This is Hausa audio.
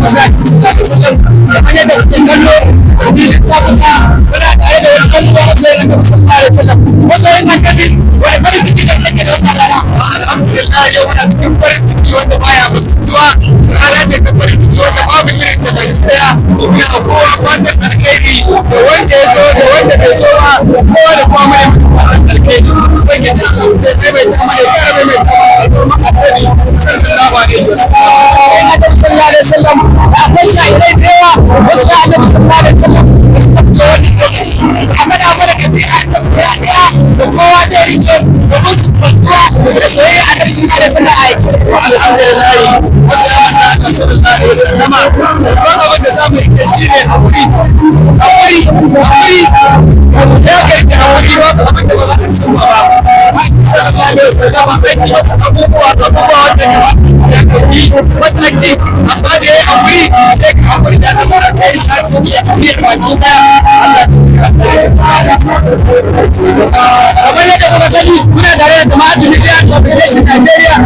masa sallallahu alaihi wasallam kamar yadda kuke kallo filin ta fita muna tare da wani kallo wa masoyin annabi sallallahu alaihi wasallam masoyin annabi wani farin ciki da nake da wannan rana alhamdulillah yau muna cikin farin ciki wanda baya musuntuwa rana ce ta farin ciki wanda babu irin ta bai daya ina kowa fatan alkhairi da wanda ya so da wanda bai so ba kowa da kowa mai fatan alkhairi wanda ya so da mai ta mai kara mai al'umma annabi sallallahu alaihi wasallam akwai shahirai da yawa wasu ya annabi sallallahu alaihi wasallam da suka fito wannan lokaci amma da mana da bi'a da kowa zai rike domin su kwantuwa da soyayya annabi sallallahu alaihi wasallam a aiki alhamdulillah wasu ya mata Allah sallallahu alaihi wasallama babban abin da za mu rike shi ne hakuri ya karki hakuri babu abin da ba za a cimma ba sallallahu alaihi wasallama aiki masa abubuwa wanda ya ɗauki mataki amma da ya yi haƙuri sai ka haƙuri da zama da kai a cikin duniyar baki ɗaya Allah kamar yadda kuka sani muna tare da jama'atul Media Publication Nigeria